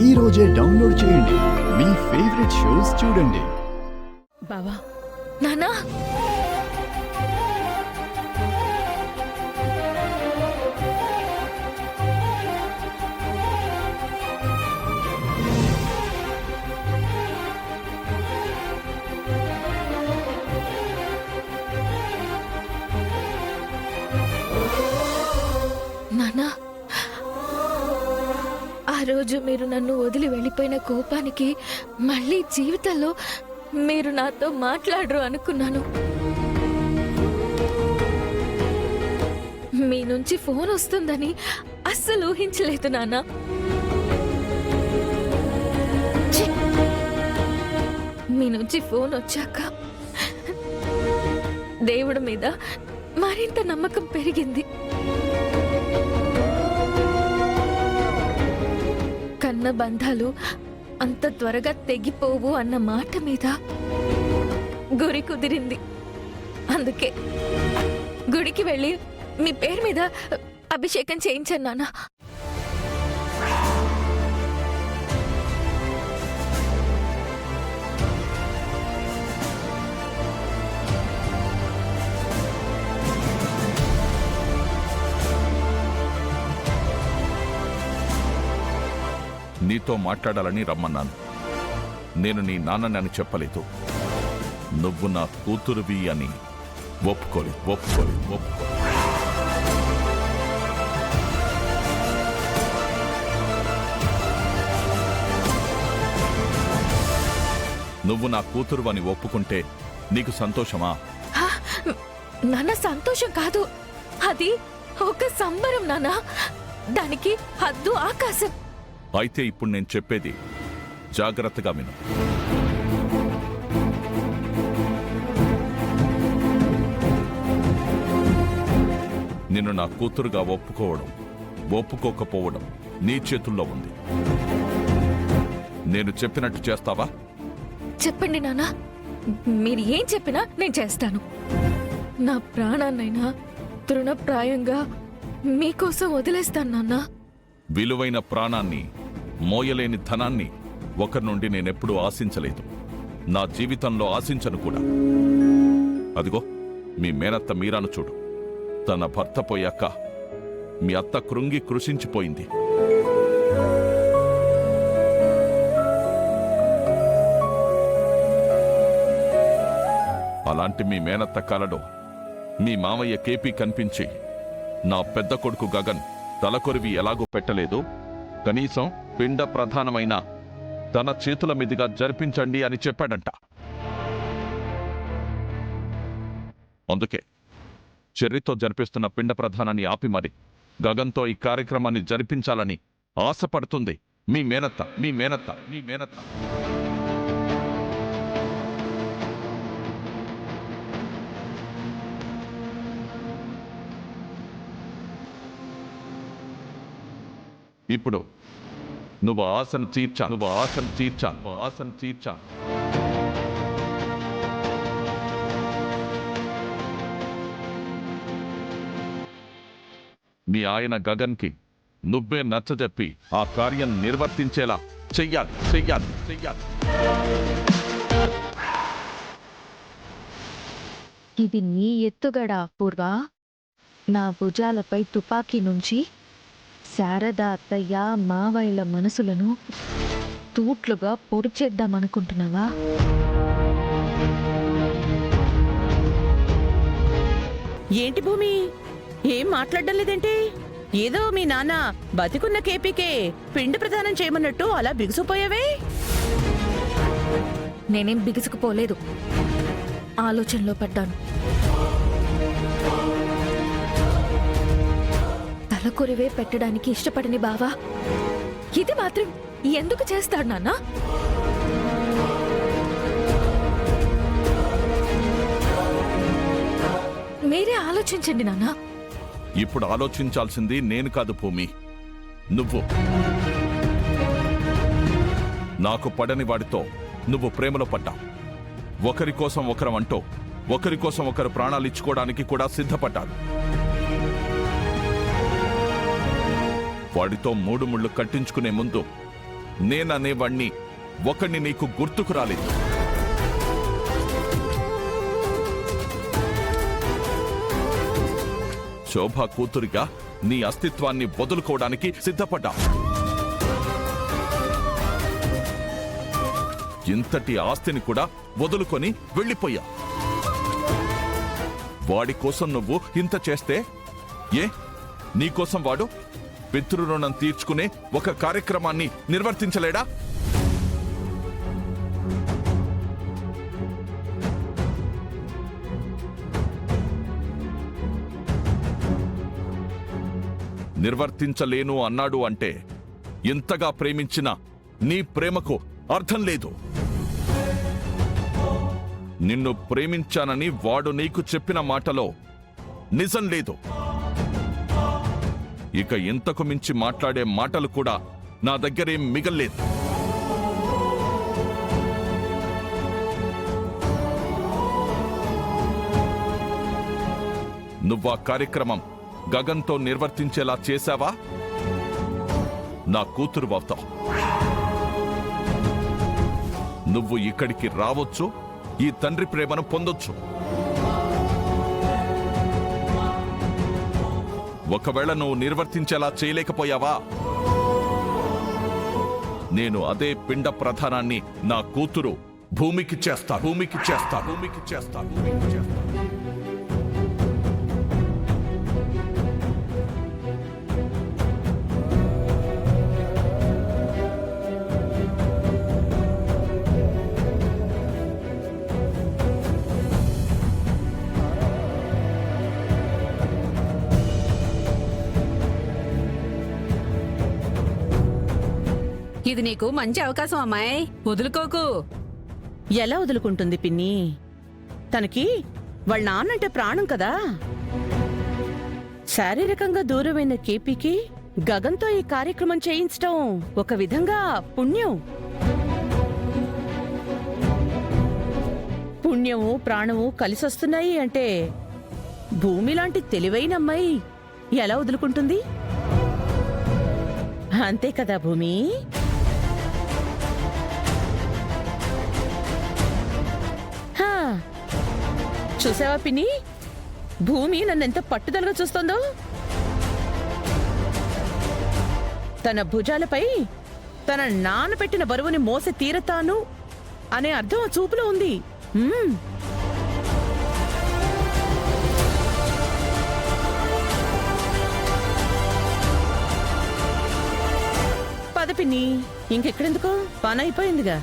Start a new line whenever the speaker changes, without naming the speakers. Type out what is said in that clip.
ఈ రోజే డౌన్లోడ్ చేయండి. మీ ఫేవరెట్ షోస్ చూడండి.
బావా, నానా, నానా, ఆ రోజు మీరు నన్ను వదిలి వెళ్ళిపోయిన కోపానికి మళ్ళీ జీవితంలో మీరు నాతో మాట్లాడరు అనుకున్నాను. మీ నుంచి ఫోన్ వస్తుందని అస్సలు ఊహించలేదు నాన్న. ఛీ! మీ నుంచి ఫోన్ వచ్చాక దేవుడి మీద మరింత నమ్మకం పెరిగింది. కన్న బంధాలు అంత త్వరగా తెగిపోవు అన్న మాట మీద గురి కుదిరింది. అందుకే గుడికి వెళ్ళి మీ పేరు మీద అభిషేకం చేయించాను నాన్న.
నీతో మాట్లాడాలని రమ్మన్నాను. నేను నీ నాన్నని అని చెప్పలేదు. నువ్వు నా కూతురువి అని ఒప్పుకోలేదు. నువ్వు నా కూతురు అని ఒప్పుకుంటే నీకు సంతోషమా?
నాన్న, సంతోషం కాదు, అది ఒక సంబరం నాన్న. దానికి హద్దు ఆకాశం.
అయితే ఇప్పుడు నేను చెప్పేది జాగ్రత్తగా విను. నిన్ను నా కూతురుగా ఒప్పుకోకపోవడం నీ చేతుల్లో ఉంది. నేను చెప్పినట్టు చేస్తావా?
చెప్పండి నాన్న, మీరు ఏం చెప్పినా నేను చేస్తాను. నా ప్రాణాన్నైనా తృణప్రాయంగా మీకోసం వదిలేస్తాను నాన్న.
విలువైన ప్రాణాన్ని, మోయలేని ధనాన్ని ఒకరి నుండి నేనెప్పుడూ ఆశించలేదు. నా జీవితంలో ఆశించను కూడా. అదిగో మీ మేనత్త మీరాను చూడు. తన భర్త పోయాక మీ అత్త కృంగి కృషించిపోయింది. అలాంటి మీ మేనత్త కలలో మీ మామయ్య కేపీ కనిపించి నా పెద్ద కొడుకు గగన్ తలకొరివి ఎలాగో పెట్టలేదు, కనీసం పిండ ప్రధానమైన తన చేతుల మీదుగా జరిపించండి అని చెప్పాడంట. అందుకే చెర్రితో జరిపిస్తున్న పిండ ప్రధానాన్ని ఆపి మరి గగన్తో ఈ కార్యక్రమాన్ని జరిపించాలని ఆశపడుతుంది మీ మేనత్త. ఇప్పుడు నువ్వు ఆశను తీర్చా. మీ ఆయన గగన్కి నువ్వే నచ్చజెప్పి ఆ కార్యం నిర్వర్తించేలా చెయ్యాలి.
ఇది నీ ఎత్తుగడ పూర్వ. నా భుజాలపై తుపాకీ నుంచి శారద అత్తయ్య మావయ్యల మనసులను తూట్లుగా పొడిచేద్దామనుకుంటున్నావా?
ఏంటి భూమి, ఏం మాట్లాడడం లేదేంటి? ఏదో మీ నాన్న బతికున్న కేపీకే పిండి ప్రదానం చేయమన్నట్టు అలా బిగుసుపోయావే.
నేనేం బిగుసుకుపోలేదు, ఆలోచనలో పడ్డాను. తలకొరివే పెట్టడానికి ఇష్టపడని బావా ఇది మాత్రం ఎందుకు చేస్తాడు నాన్న? మీరే ఆలోచించండి నాన్న.
ఇప్పుడు ఆలోచించాల్సింది నేను కాదు భూమి, నువ్వు. నాకు పడని వాడితో నువ్వు ప్రేమలో పడ్డావు. ఒకరి కోసం ఒకరం అంటూ ఒకరి కోసం ఒకరు ప్రాణాలు ఇచ్చుకోవడానికి కూడా సిద్ధపడ్డారు. వాడితో 3 ముళ్ళు కట్టించుకునే ముందు నేననేవాణ్ణి ఒకణ్ణి నీకు గుర్తుకు రాలేదు. శోభ కూతురిగా నీ అస్తిత్వాన్ని వదులుకోవడానికి సిద్ధపడ్డా. ఇంతటి ఆస్తిని కూడా వదులుకొని వెళ్ళిపోయా. వాడి కోసం నువ్వు ఇంత చేస్తే నీకోసం వాడు పితృరుణం తీర్చుకునే ఒక కార్యక్రమాన్ని నిర్వర్తించలేడా? నిర్వర్తించలేను అన్నాడు అంటే ఇంతగా ప్రేమించిన నీ ప్రేమకు అర్థం లేదు. నిన్ను ప్రేమించానని వాడు నీకు చెప్పిన మాటలో నిజం లేదు. ఇక ఇంతకు మించి మాట్లాడే మాటలు కూడా నా దగ్గరేం మిగల్లేదు. నువ్వా కార్యక్రమం గగన్తో నిర్వర్తించేలా చేశావా? నా కూతురు అవుతావు. నువ్వు ఇక్కడికి రావచ్చు, ఈ తండ్రి ప్రేమను పొందొచ్చు. ఒకవేళ నువ్వు నిర్వర్తించేలా చేయలేకపోయావా, నేను అదే పిండ ప్రధానాన్ని నా కూతురు భూమికి చేస్తా.
ఇది నీకు మంచి అవకాశం అమ్మాయి, వదులుకోకు.
ఎలా వదులుకుంటుంది పిన్ని? తనకి వాళ్ళ నాన్నంటే ప్రాణం కదా. శారీరకంగా దూరమైన కేపీకి గగన్తో ఈ కార్యక్రమం చేయించటం ఒక విధంగా పుణ్యం. పుణ్యము ప్రాణము కలిసొస్తున్నాయి అంటే భూమి లాంటి తెలివైన అమ్మాయి ఎలా వదులుకుంటుంది? అంతే కదా భూమి? చూసావా పిన్ని, భూమి నన్నెంత పట్టుదలగా చూస్తోందో. తన భుజాలపై తన నాన్న పెట్టిన బరువుని మోసి తీరతాను అనే అర్థం ఆ చూపులో ఉంది. పద పిన్ని, ఇంకెక్కడెందుకో పని అయిపోయిందిగా.